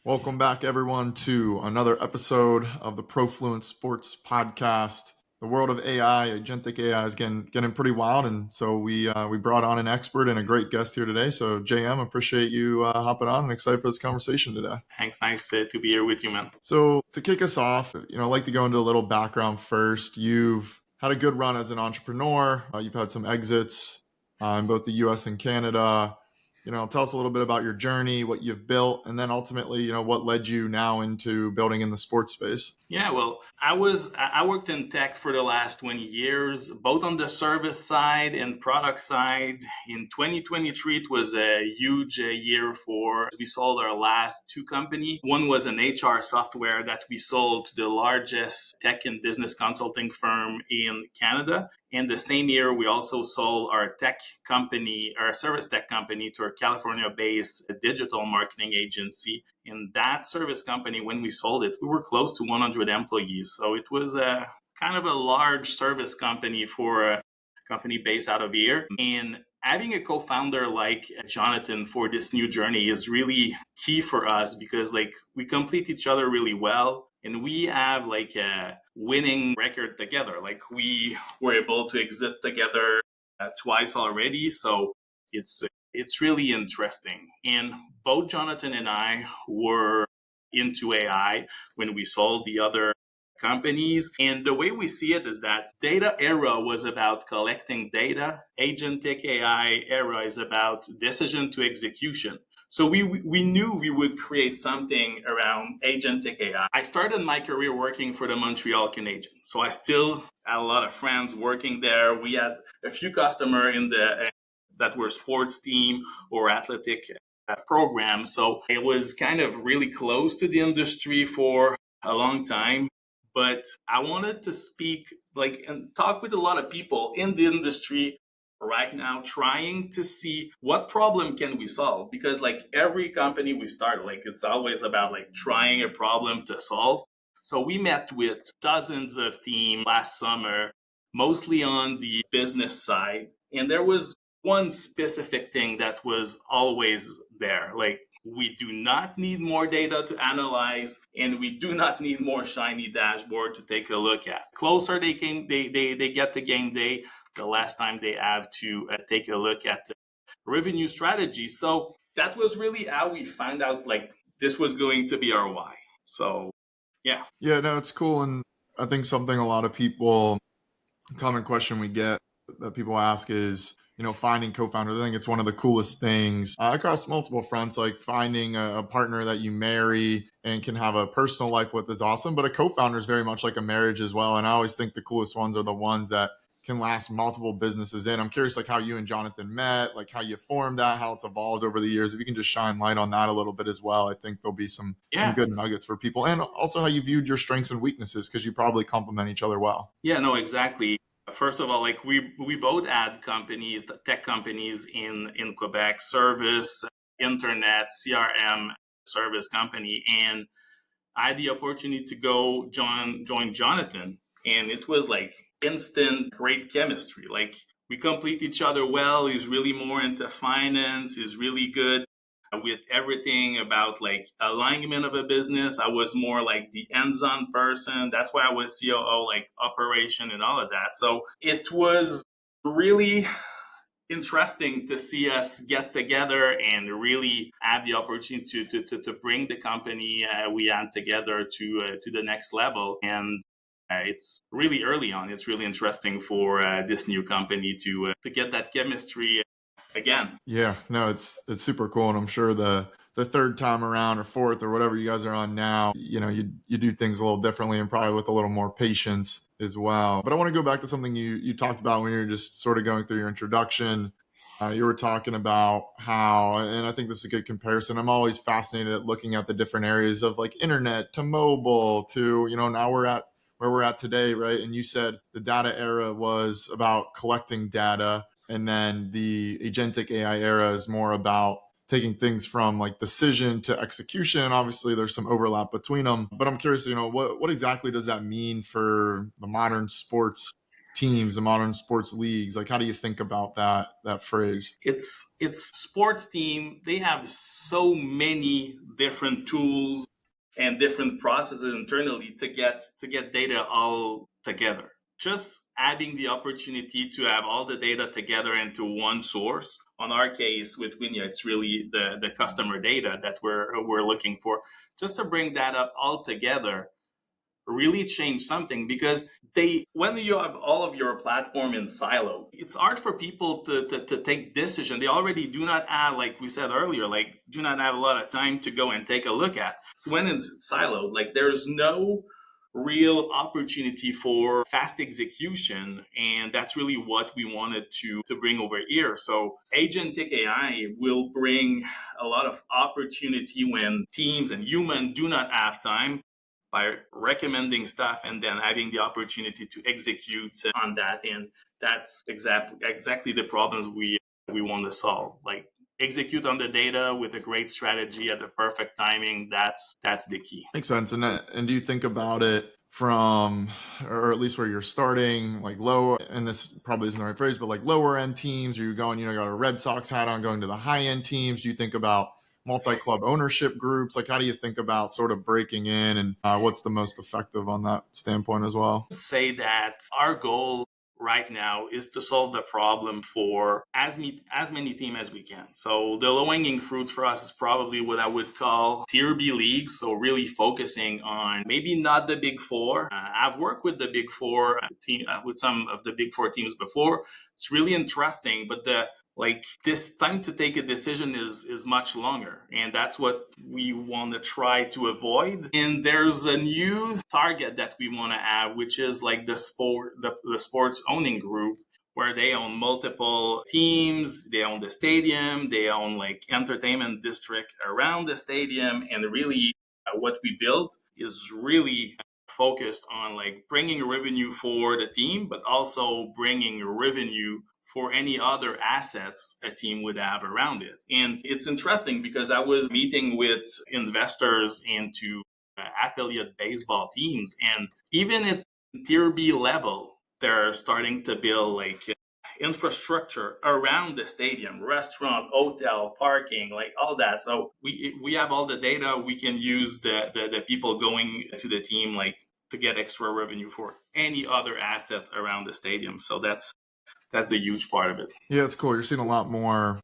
Welcome back, everyone, to another episode of the Profluence Sports Podcast. The world of AI, Agentic AI, is getting pretty wild, and so we brought on an expert and a great guest here today. So, JM, appreciate you hopping on and excited for this conversation today. Thanks. Nice to be here with you, man. So, to kick us off, I'd like to go into a little background first. You've had a good run as an entrepreneur. You've had some exits in both the U.S. and Canada. Tell us a little bit about your journey, what you've built, and then ultimately, what led you now into building in the sports space. Yeah, well, I worked in tech for the last 20 years, both on the service side and product side. In 2023, it was a huge year we sold our last two companies. One was an HR software that we sold to the largest tech and business consulting firm in Canada. And the same year, we also sold our service tech company, to a California-based digital marketing agency. In that service company, when we sold it, we were close to 100 employees. So it was a kind of a large service company for a company based out of here. And having a co-founder like Jonathan for this new journey is really key for us because we complete each other really well. And we have a winning record together. We were able to exit together twice already. So it's really interesting. And both Jonathan and I were into AI when we sold the other companies. And the way we see it is that data era was about collecting data. Agentic AI era is about decision to execution. So we knew we would create something around Agentic AI. I started my career working for the Montreal Canadiens. So I still had a lot of friends working there. We had a few customers that were sports team or athletic programs. So it was kind of really close to the industry for a long time. But I wanted to speak and talk with a lot of people in the industry right now, trying to see what problem can we solve, because every company we start, it's always about trying a problem to solve. So we met with dozens of teams last summer, mostly on the business side, and there was one specific thing that was always there. We do not need more data to analyze, and we do not need more shiny dashboard to take a look at. Closer they get to game day, the last time they have to take a look at revenue strategy. So that was really how we found out this was going to be our why. So yeah. Yeah, no, it's cool. And I think something a lot of people, common question we get that people ask is, finding co-founders. I think it's one of the coolest things across multiple fronts. Finding a partner that you marry and can have a personal life with is awesome, but a co-founder is very much like a marriage as well. And I always think the coolest ones are the ones that can last multiple businesses in. I'm curious how you and Jonathan met, how you formed that, how it's evolved over the years. If you can just shine light on that a little bit as well, I think there'll be some good nuggets for people. And also how you viewed your strengths and weaknesses, because you probably complement each other well. Yeah, no, exactly. First of all, we both had companies, the tech companies in Quebec, service, internet, CRM service company. And I had the opportunity to go join Jonathan. And it was instant great chemistry. We complete each other well. He's really more into finance. He's really good with everything about alignment of a business. I was more the hands-on person. That's why I was COO, operation and all of that. So it was really interesting to see us get together and really have the opportunity to bring the company we had together to the next level. And it's really early on. It's really interesting for this new company to get that chemistry again. Yeah, no, it's super cool. And I'm sure the third time around or fourth or whatever you guys are on now, you do things a little differently and probably with a little more patience as well. But I want to go back to something you talked about when you were just sort of going through your introduction. You were talking about how, and I think this is a good comparison. I'm always fascinated at looking at the different areas of internet to mobile to, now we're at where we're at today, right? And you said the data era was about collecting data, and then the agentic AI era is more about taking things from decision to execution. Obviously, there's some overlap between them, but I'm curious, what exactly does that mean for the modern sports teams, the modern sports leagues? Like, how do you think about that phrase? It's sports team. They have so many different tools and different processes internally to get data all together. Just adding the opportunity to have all the data together into one source. On our case with Winya, it's really the customer data that we're looking for. Just to bring that up all together really change something, because when you have all of your platform in silo, it's hard for people to take decision. They already do not have, like we said earlier, like do not have a lot of time to go and take a look at. When it's siloed, like there's no real opportunity for fast execution, and that's really what we wanted to bring over here. So Agentic AI will bring a lot of opportunity when teams and humans do not have time, by recommending stuff and then having the opportunity to execute on that. And that's exactly the problems we want to solve. Like execute on the data with a great strategy at the perfect timing. That's the key. Makes sense. And do you think about it from, or at least where you're starting, like low, and this probably isn't the right phrase, but like lower end teams? Are you going, got a Red Sox hat on, going to the high end teams? Do you think about multi-club ownership groups? Like, how do you think about sort of breaking in, and what's the most effective on that standpoint as well? I'd say that our goal right now is to solve the problem for as many teams as we can. So the low-hanging fruits for us is probably what I would call tier B leagues. So really focusing on maybe not the big four. I've worked with the big four with some of the big four teams before. It's really interesting, but this time to take a decision is much longer, and that's what we want to try to avoid. And there's a new target that we want to have, which is like the sports owning group, where they own multiple teams, they own the stadium, they own like entertainment district around the stadium, and really what we built is really focused on like bringing revenue for the team, but also bringing revenue for any other assets a team would have around it. And it's interesting because I was meeting with investors into affiliate baseball teams, and even at tier B level, they're starting to build like infrastructure around the stadium, restaurant, hotel, parking, like all that. So we have all the data. We can use the people going to the team like to get extra revenue for any other asset around the stadium. So that's a huge part of it. Yeah, it's cool. You're seeing a lot more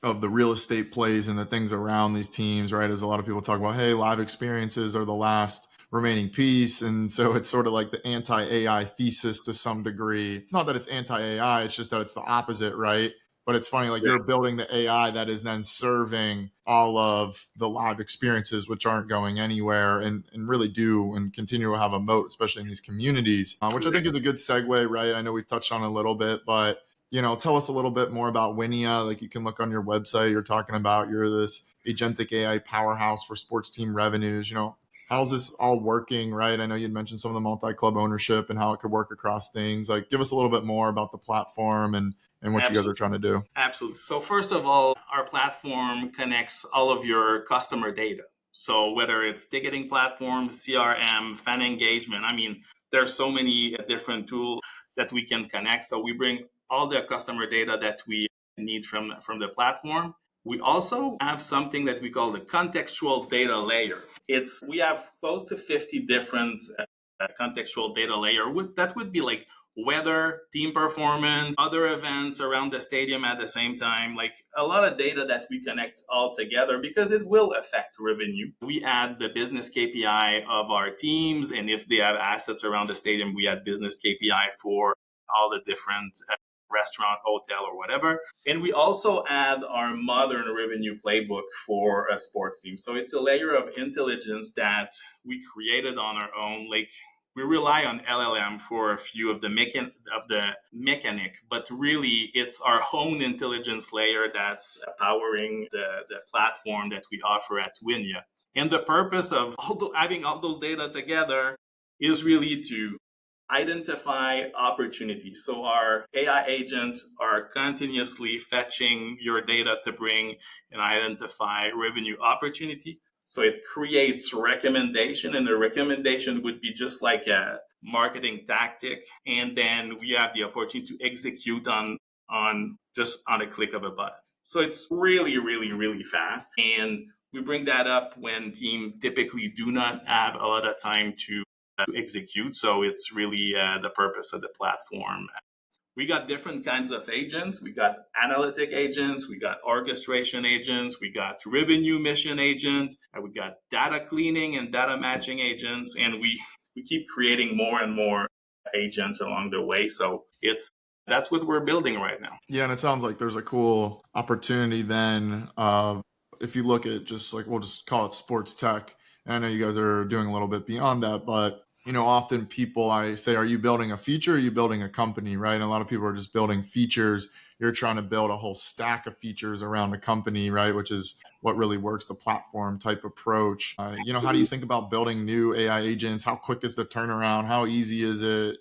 of the real estate plays and the things around these teams, right? As a lot of people talk about, hey, live experiences are the last remaining piece. And so it's sort of like the anti-AI thesis to some degree. It's not that it's anti-AI, it's just that it's the opposite, right? But it's funny, like you're building the AI that is then serving all of the live experiences, which aren't going anywhere, and really do and continue to have a moat, especially in these communities, which I think is a good segue, right? I know we've touched on a little bit, but tell us a little bit more about Winnia. Like, you can look on your website, you're talking about you're this agentic AI powerhouse for sports team revenues. How's this all working, right? I know you'd mentioned some of the multi-club ownership and how it could work across things. Like, give us a little bit more about the platform and what you guys are trying to do. Absolutely. So first of all, our platform connects all of your customer data. So whether it's ticketing platforms, CRM, fan engagement, there's so many different tools that we can connect. So we bring all the customer data that we need from the platform. We also have something that we call the contextual data layer. We have close to 50 different contextual data layer. That would be like weather, team performance, other events around the stadium at the same time, like a lot of data that we connect all together because it will affect revenue. We add the business KPI of our teams, and if they have assets around the stadium, we add business KPI for all the different restaurant, hotel, or whatever. And we also add our modern revenue playbook for a sports team. So it's a layer of intelligence that we created on our own. Like, we rely on LLM for a few of the mechanic, but really it's our own intelligence layer that's powering the platform that we offer at Winya. And the purpose of having all those data together is really to identify opportunities. So our AI agents are continuously fetching your data to bring and identify revenue opportunity. So it creates recommendation, and the recommendation would be just like a marketing tactic, and then we have the opportunity to execute on just on a click of a button. So it's really, really, really fast. And we bring that up when team typically do not have a lot of time to execute. So it's really the purpose of the platform. We got different kinds of agents. We got analytic agents, we got orchestration agents, we got revenue mission agents, and we got data cleaning and data matching agents. And we keep creating more and more agents along the way. So that's what we're building right now. Yeah, and it sounds like there's a cool opportunity then if you look at just like, we'll just call it sports tech. And I know you guys are doing a little bit beyond that, but often people, I say, are you building a feature? Or are you building a company, right? And a lot of people are just building features. You're trying to build a whole stack of features around a company, right? Which is what really works, the platform type approach. How do you think about building new AI agents? How quick is the turnaround? How easy is it?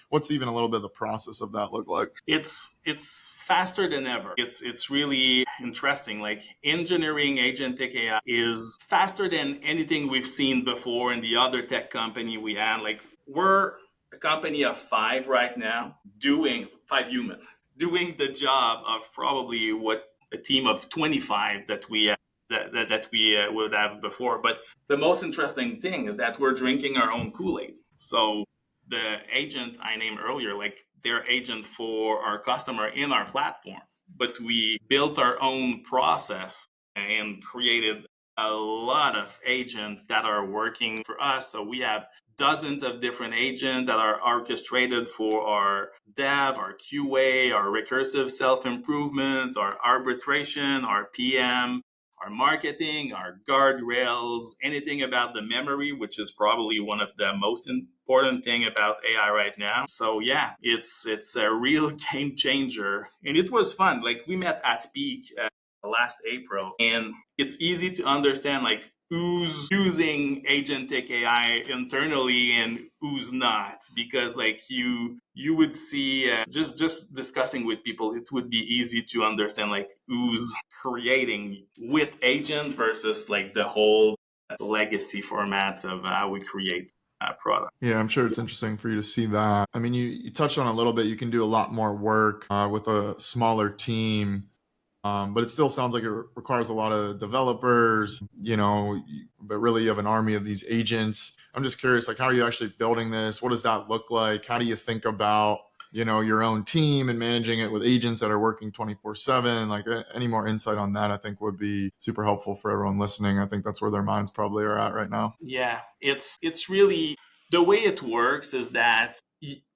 What's even a little bit of the process of that look like? It's faster than ever. It's really interesting. Like engineering agentic AI is faster than anything we've seen before in the other tech company we had. Like we're a company of 5 right now, 5 humans, doing the job of probably what a team of 25 that we would have before. But the most interesting thing is that we're drinking our own Kool-Aid. So the agent I named earlier, like they're agent for our customer in our platform, but we built our own process and created a lot of agents that are working for us. So we have dozens of different agents that are orchestrated for our dev, our QA, our recursive self-improvement, our arbitration, our PM, our marketing, our guardrails, anything about the memory, which is probably one of the most important thing about AI right now. So yeah, it's a real game changer. And it was fun. Like we met at Peak last April, and it's easy to understand like who's using agentic AI internally and who's not, because like you would see just discussing with people, it would be easy to understand like who's creating with agent versus like the whole legacy format of how we create product. Yeah, I'm sure it's interesting for you to see that. I mean, you touched on a little bit, you can do a lot more work with a smaller team. But it still sounds like it requires a lot of developers, but really you have an army of these agents. I'm just curious, like, how are you actually building this? What does that look like? How do you think about, your own team and managing it with agents that are working 24/7? Like any more insight on that, I think would be super helpful for everyone listening. I think that's where their minds probably are at right now. Yeah, it's really, the way it works is that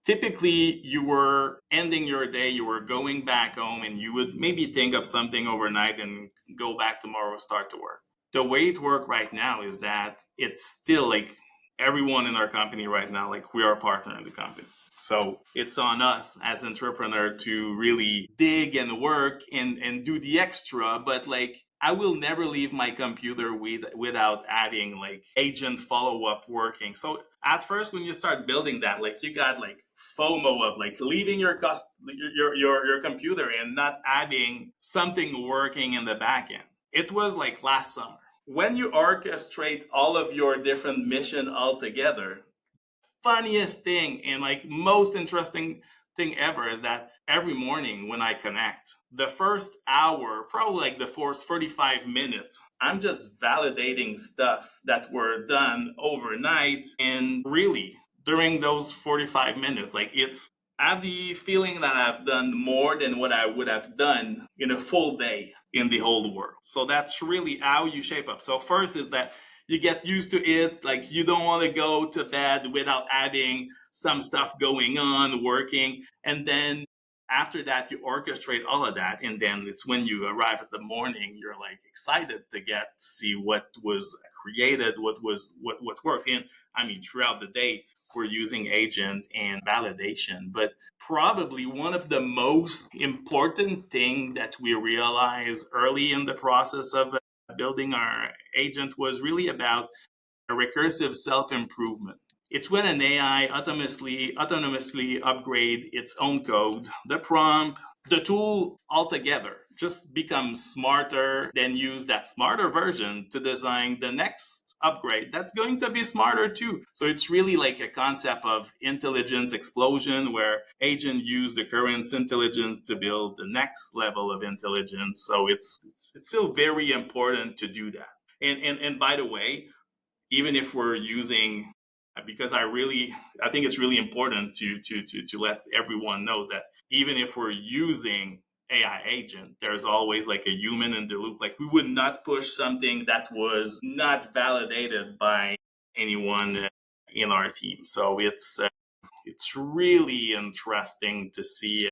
typically you were ending your day, you were going back home, and you would maybe think of something overnight and go back tomorrow, start to work. The way it works right now is that it's still like everyone in our company right now, like we are a partner in the company. So it's on us as entrepreneur to really dig and work and do the extra. But like I will never leave my computer without having like agent follow-up working. So at first, when you start building that, like you got like FOMO of like leaving your computer and not having something working in the back end. It was like last summer. When you orchestrate all of your different mission all together, funniest thing and like most interesting thing ever is that every morning when I connect, the first hour, probably like the first 45 minutes, I'm just validating stuff that were done overnight. And really, during those 45 minutes, like I have the feeling that I've done more than what I would have done in a full day in the whole world. So that's really how you shape up. So first is that you get used to it. Like you don't want to go to bed without having some stuff going on, working. And then after that, you orchestrate all of that. And then it's when you arrive at the morning, you're like excited to see what was created, what worked. And I mean, throughout the day, we're using agent and validation. But probably one of the most important thing that we realized early in the process of building our agent was really about a recursive self-improvement. It's when an AI autonomously upgrade its own code, the prompt, the tool altogether. just become smarter, then use that smarter version to design the next upgrade that's going to be smarter too. So it's really like a concept of intelligence explosion where agent use the current intelligence to build the next level of intelligence. So it's still very important to do that. And by the way, even if we're using, because I think it's really important to let everyone knows that even if we're using AI agent, there's always like a human in the loop. Like we would not push something that was not validated by anyone in our team. So it's really interesting to see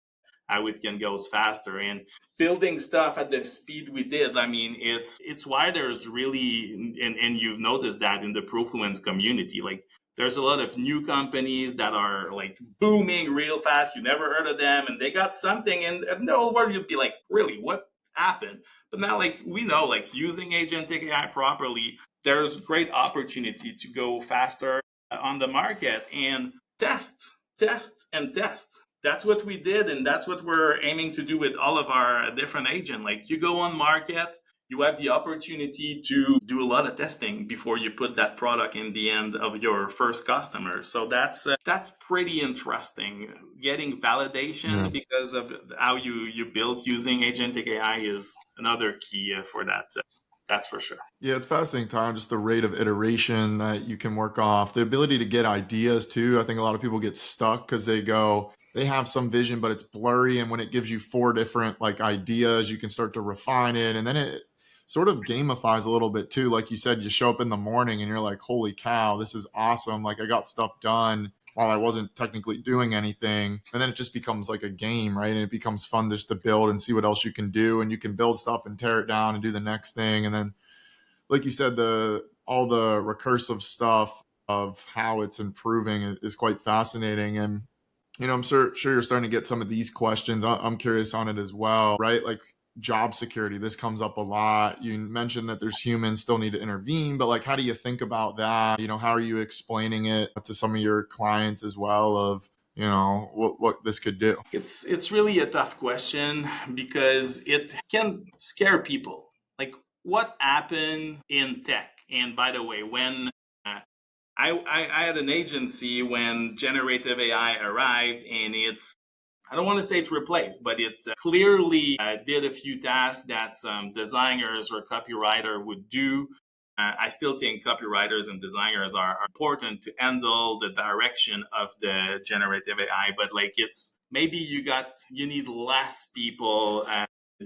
how it can go faster and building stuff at the speed we did. I mean, it's why there's really, and you've noticed that in the Profluence community, like there's a lot of new companies that are like booming real fast. You never heard of them, and they got something, and the whole world you'd be like, really, what happened? But now, like we know, like using agentic AI properly, there's great opportunity to go faster on the market and test, and test. That's what we did, and that's what we're aiming to do with all of our different agents. Like you go on market, you have the opportunity to do a lot of testing before you put that product in the end of your first customer. So that's pretty interesting. Getting validation because of how you build using agentic AI is another key for that. That's for sure. Yeah, it's fascinating, Tom, just the rate of iteration that you can work off, the ability to get ideas too. I think a lot of people get stuck because they have some vision, but it's blurry. And when it gives you 4 different like ideas, you can start to refine it. And then it sort of gamifies a little bit too. Like you said, you show up in the morning and you're like, holy cow, this is awesome. Like I got stuff done while I wasn't technically doing anything. And then it just becomes like a game, right? And it becomes fun just to build and see what else you can do. And you can build stuff and tear it down and do the next thing. And then, like you said, all the recursive stuff of how it's improving is quite fascinating. And, I'm sure you're starting to get some of these questions. I'm curious on it as well, right? Like job security, this comes up a lot. You mentioned that there's humans still need to intervene, but like, how do you think about that? How are you explaining it to some of your clients as well of, what this could do? It's really a tough question because it can scare people. Like what happened in tech? And by the way, when I had an agency when generative AI arrived, and I don't want to say it's replaced, but it clearly did a few tasks that some designers or copywriter would do. I still think copywriters and designers are important to handle the direction of the generative AI, but like it's maybe you need less people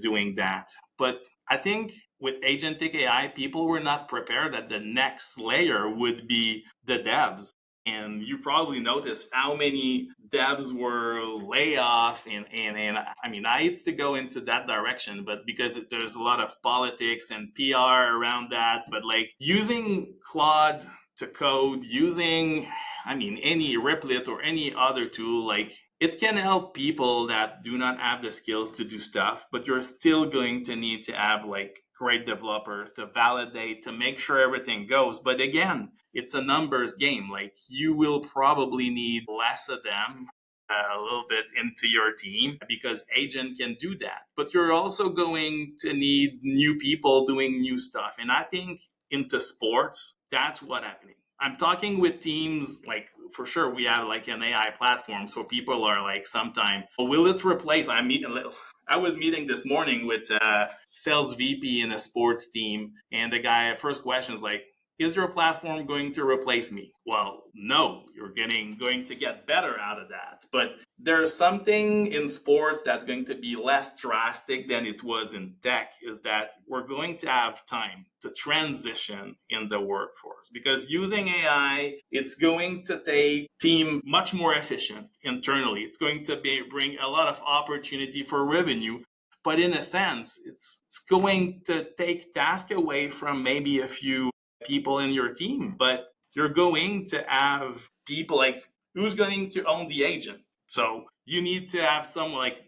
doing that. But I think with agentic AI, people were not prepared that the next layer would be the devs. And you probably noticed how many devs were laid off. And I mean, I hate to go into that direction, but because there's a lot of politics and PR around that. But like using Claude to code, using, any Replit or any other tool, like it can help people that do not have the skills to do stuff, but you're still going to need to have like great developers to validate, to make sure everything goes. But again, it's a numbers game. Like you will probably need less of them a little bit into your team because agent can do that. But you're also going to need new people doing new stuff. And I think into sports, that's what's happening. I'm talking with teams, like for sure we have like an AI platform. So people are like sometime, will it replace? I was meeting this morning with a sales VP in a sports team. And the guy, first question is like, is your platform going to replace me? Well, no, you're going to get better out of that. But there's something in sports that's going to be less drastic than it was in tech, is that we're going to have time to transition in the workforce. Because using AI, it's going to take team much more efficient internally. It's going to bring a lot of opportunity for revenue. But in a sense, it's going to take task away from maybe a few people in your team, but you're going to have people like who's going to own the agent. So you need to have someone like,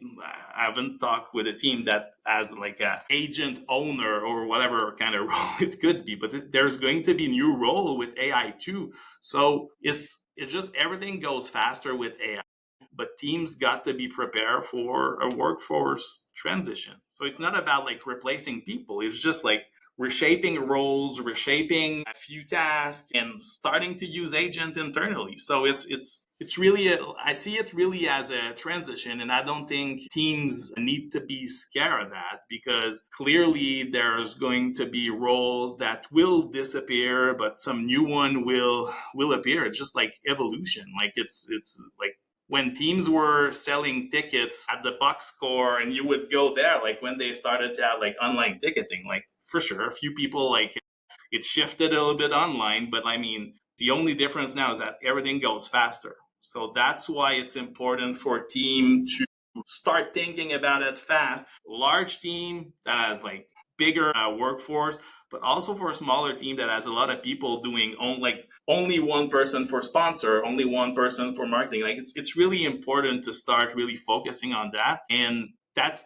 I haven't talked with a team that has like a agent owner or whatever kind of role it could be, but there's going to be a new role with AI too. So it's just everything goes faster with AI. but teams got to be prepared for a workforce transition. So it's not about like replacing people. It's just like reshaping roles, reshaping a few tasks, and starting to use agent internally. So it's really I see it really as a transition, and I don't think teams need to be scared of that, because clearly there's going to be roles that will disappear, but some new one will appear. It's just like evolution. Like it's like when teams were selling tickets at the box score and you would go there, like when they started to have like online ticketing, like for sure, a few people like it shifted a little bit online, but I mean, the only difference now is that everything goes faster. So that's why it's important for a team to start thinking about it fast. Large team that has like bigger workforce, but also for a smaller team that has a lot of people doing only one person for sponsor, only one person for marketing. Like it's really important to start really focusing on that. And that's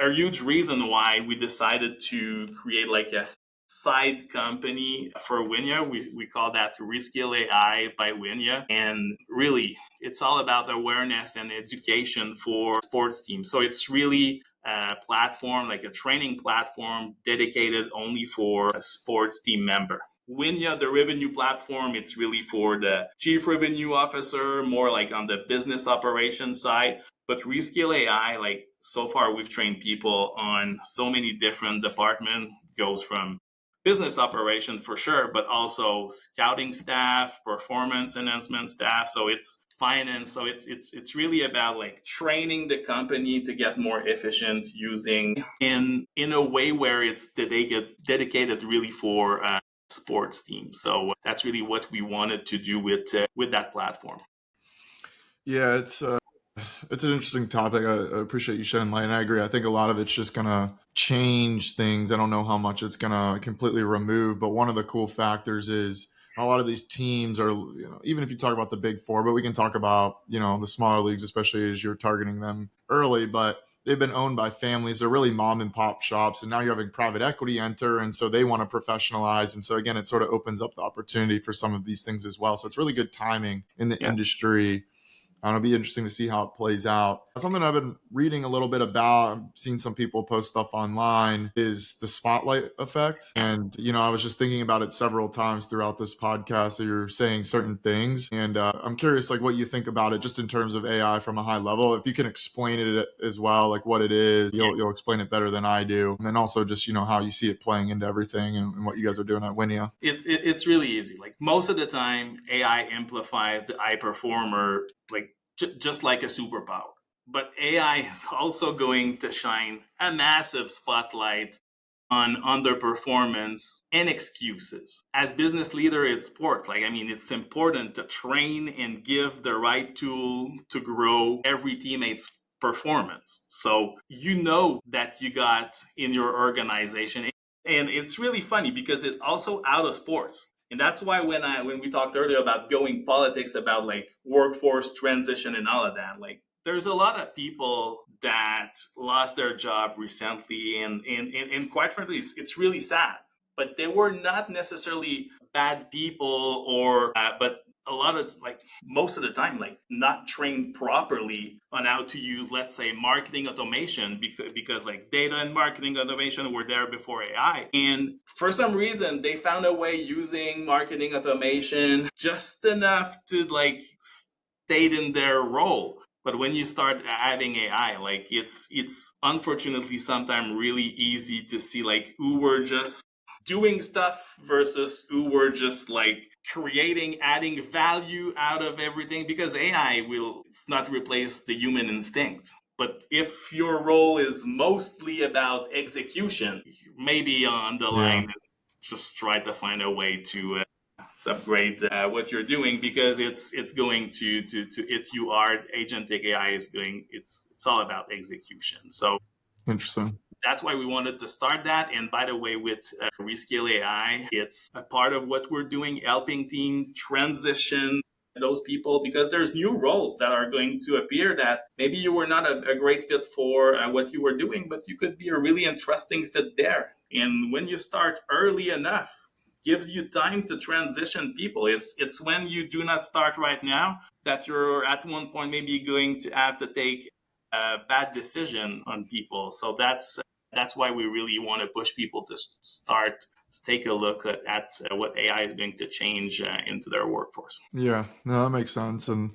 a huge reason why we decided to create like a side company for Winya. We call that Reskill AI by Winya. And really, it's all about awareness and education for sports teams. So it's really a platform, like a training platform dedicated only for a sports team member. Winya, the revenue platform, it's really for the chief revenue officer, more like on the business operations side. But Reskill AI, like so far we've trained people on so many different departments, goes from business operation for sure, but also scouting staff, performance enhancement staff. So it's finance. So it's really about like training the company to get more efficient using in a way where it's dedicated really for sports teams. So that's really what we wanted to do with that platform. Yeah, it's an interesting topic. I appreciate you shedding light, and I agree. I think a lot of it's just gonna change things. I don't know how much it's gonna completely remove, but one of the cool factors is a lot of these teams are, even if you talk about the big four, but we can talk about, the smaller leagues, especially as you're targeting them early, but they've been owned by families. They're really mom and pop shops. And now you're having private equity enter. And so they want to professionalize. And so again, it sort of opens up the opportunity for some of these things as well. So it's really good timing in the industry. It'll be interesting to see how it plays out. Something I've been reading a little bit about, I've seen some people post stuff online, is the spotlight effect. And, I was just thinking about it several times throughout this podcast that you're saying certain things. And I'm curious, like, what you think about it just in terms of AI from a high level. If you can explain it as well, like what it is, you'll explain it better than I do. And then also just, how you see it playing into everything and what you guys are doing at Winnia. It's really easy. Like most of the time, AI amplifies the high performer, like just like a superpower. But AI is also going to shine a massive spotlight on underperformance and excuses. As business leader in sport, it's important to train and give the right tool to grow every teammate's performance. So that you got in your organization. And it's really funny because it's also out of sports. And that's why when we talked earlier about going politics, about like workforce transition and all of that, like there's a lot of people that lost their job recently, and quite frankly, it's really sad. But they were not necessarily bad people, but a lot of most of the time, not trained properly on how to use, let's say, marketing automation, because like data and marketing automation were there before AI. And for some reason, they found a way using marketing automation just enough to stay in their role. But when you start having AI, it's unfortunately sometimes really easy to see who were just doing stuff versus who were just adding value out of everything, because AI it's not replace the human instinct. But if your role is mostly about execution, maybe on the line, just try to find a way to upgrade what you're doing, because it's going to hit you hard. Agentic AI is going, it's all about execution. So interesting. That's why we wanted to start that. And by the way, with Reskill AI, it's a part of what we're doing, helping team transition those people, because there's new roles that are going to appear that maybe you were not a great fit for what you were doing, but you could be a really interesting fit there. And when you start early enough, gives you time to transition people. It's when you do not start right now that you're at one point maybe going to have to take a bad decision on people. So that's why we really want to push people to start to take a look at what AI is going to change into their workforce. Yeah, no, that makes sense. And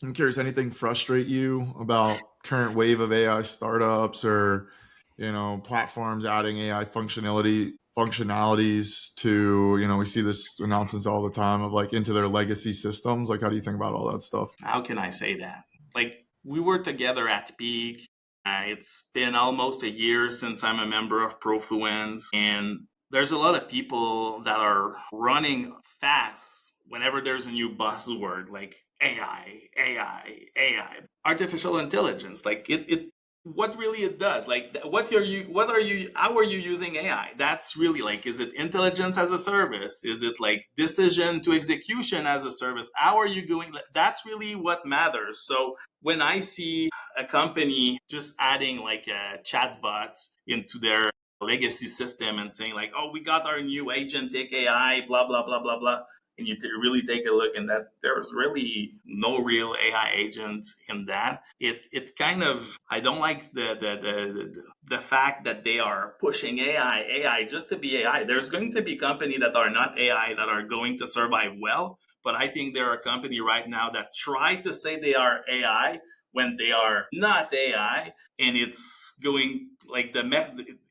I'm curious, anything frustrate you about current wave of AI startups or, platforms adding AI functionalities to, we see this announcements all the time of like into their legacy systems. Like, how do you think about all that stuff? How can I say that? Like, we were together at Peak. It's been almost a year since I'm a member of Profluence, and there's a lot of people that are running fast whenever there's a new buzzword like AI, artificial intelligence. Like it what really it does, like how are you using AI? That's really like, is it intelligence as a service? Is it like decision to execution as a service? How are you doing? That's really what matters. So when I see a company just adding like a chatbot into their legacy system and saying like, oh, we got our new Agentic AI, blah blah blah blah blah, and you really take a look, and that there's really no real AI agent in that. It kind of, I don't like the fact that they are pushing AI just to be AI. There's going to be companies that are not AI that are going to survive well, but I think there are companies right now that try to say they are AI when they are not AI, and it's going like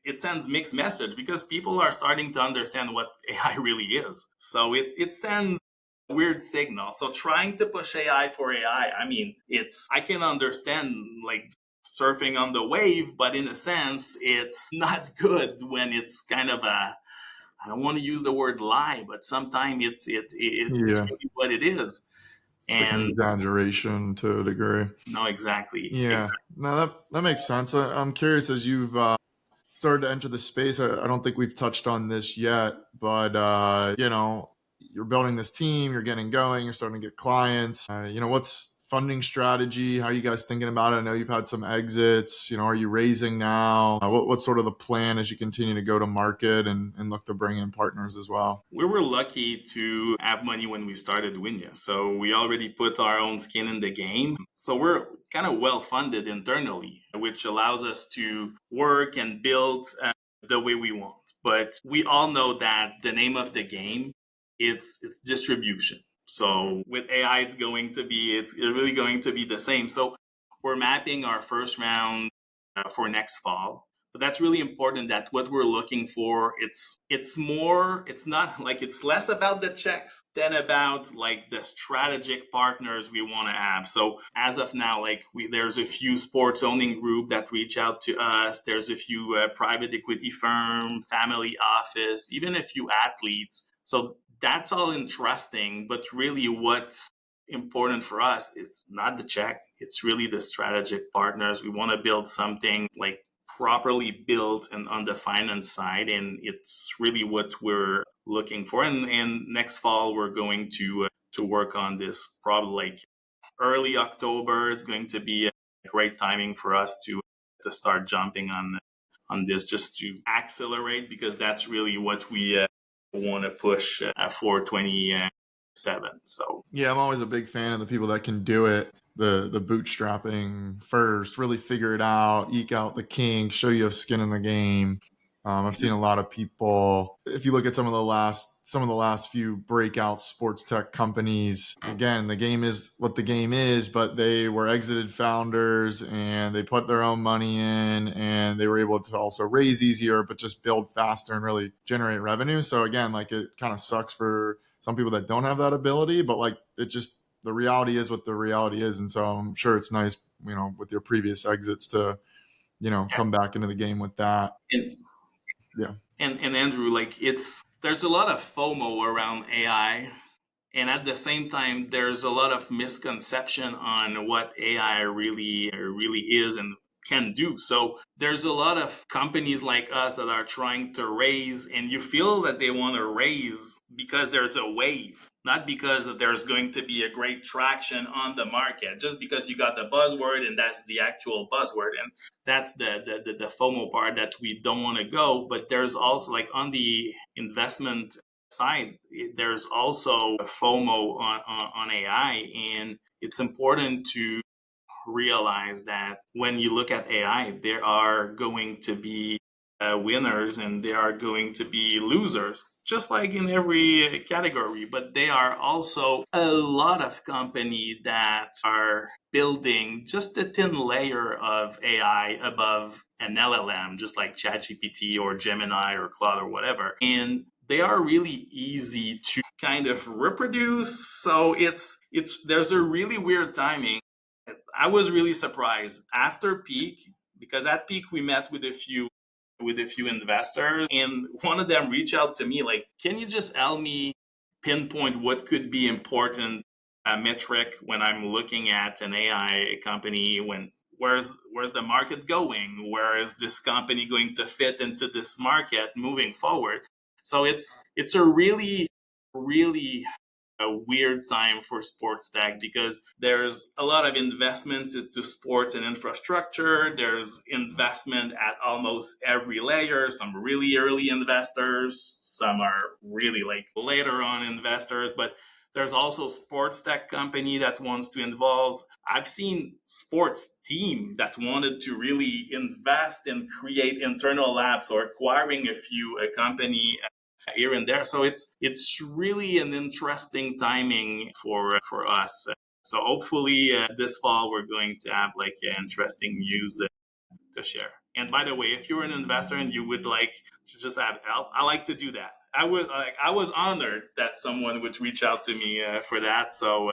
it sends mixed message because people are starting to understand what AI really is. So it sends a weird signal. So trying to push AI for AI, I mean, I can understand like surfing on the wave, but in a sense, it's not good when it's kind of I don't want to use the word lie, but sometimes it's Yeah, really what it is. it's like an And exaggeration to a degree. no, exactly. Yeah, no, that makes sense. I'm curious, as you've started to enter the space. I don't think we've touched on this yet, but you're building this team, you're getting going, you're starting to get clients. What's funding strategy? How are you guys thinking about it? I know you've had some exits. Are you raising now? What's sort of the plan as you continue to go to market and look to bring in partners as well? We were lucky to have money when we started Winya. So we already put our own skin in the game. So we're kind of well funded internally, which allows us to work and build the way we want. But we all know that the name of the game, it's distribution. So with AI, it's really going to be the same. So we're mapping our first round for next fall. But that's really important, that what we're looking for, it's not like, it's less about the checks than about like the strategic partners we want to have. So as of now, like there's a few sports owning group that reach out to us. There's a few private equity firm, family office, even a few athletes. So that's all interesting, but really what's important for us, it's not the check, it's really the strategic partners. We want to build something like properly built and on the finance side, and it's really what we're looking for. And next fall we're going to work on this, probably like early October. It's going to be a great timing for us to start jumping on this, just to accelerate, because that's really what we want to push for 2027. So Yeah, I'm always a big fan of the people that can do it. The bootstrapping first, really figure it out, eke out the kinks, show you have skin in the game. I've seen a lot of people. If you look at some of the last few breakout sports tech companies, again, the game is what the game is, but they were exited founders and they put their own money in, and they were able to also raise easier, but just build faster and really generate revenue. So again, like, it kind of sucks for some people that don't have that ability, but like, the reality is what the reality is. And so I'm sure it's nice, with your previous exits to, come back into the game with that. and Yeah. and Andrew, like there's a lot of FOMO around AI, and at the same time there's a lot of misconception on what AI really is and can do. So there's a lot of companies like us that are trying to raise, and you feel that they want to raise because there's a wave, not because there's going to be a great traction on the market, just because you got the buzzword and that's the actual buzzword. And that's the FOMO part that we don't want to go. But there's also, like, on the investment side, there's also a FOMO on AI, and it's important to realize that when you look at AI, there are going to be winners and there are going to be losers, just like in every category. But there are also a lot of companies that are building just a thin layer of AI above an LLM, just like ChatGPT or Gemini or Claude or whatever. And they are really easy to kind of reproduce. So there's a really weird timing. I was really surprised after peak, because at peak we met with a few investors, and one of them reached out to me like, can you just help me pinpoint what could be important metric when I'm looking at an AI company? When where's the market going? Where is this company going to fit into this market moving forward? So it's a really a weird time for sports tech, because there's a lot of investments into sports and infrastructure. There's investment at almost every layer. Some really early investors, some are really like later on investors, but there's also sports tech company that wants to involve. I've seen sports team that wanted to really invest and create internal labs, or acquiring a company here and there. So it's really an interesting timing for us. So hopefully this fall we're going to have like interesting news to share. And by the way, if you're an investor and you would like to just have help, I like to do that. I was honored that someone would reach out to me for that. So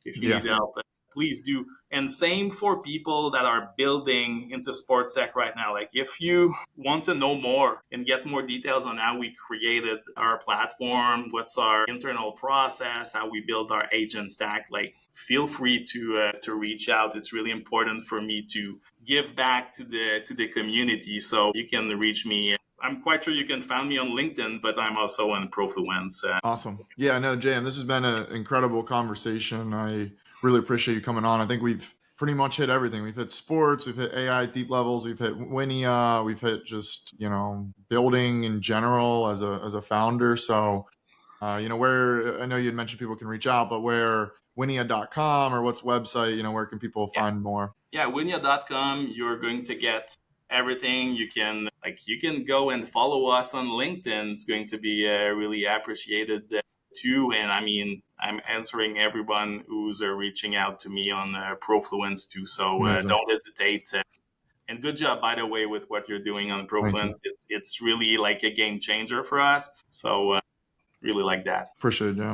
if you need help, please do. And same for people that are building into sports tech right now. Like if you want to know more and get more details on how we created our platform, what's our internal process, how we build our agent stack, like feel free to reach out. It's really important for me to give back to the community. So you can reach me. I'm quite sure you can find me on LinkedIn, but I'm also on Profluence. Awesome. Yeah, no, JM, this has been an incredible conversation. I really appreciate you coming on. I think we've pretty much hit everything. We've hit sports, we've hit AI deep levels, we've hit Winya, we've hit just, building in general as a founder. So, where I know you had mentioned people can reach out, but where Winnia.com or what's website, where can people find more? Yeah, Winya.com, you're going to get everything. You can go and follow us on LinkedIn. It's going to be really appreciated too. And I mean, I'm answering everyone who's reaching out to me on Profluence too. So don't hesitate. And good job, by the way, with what you're doing on Profluence. It's really like a game changer for us. So really like that. Appreciate it, yeah.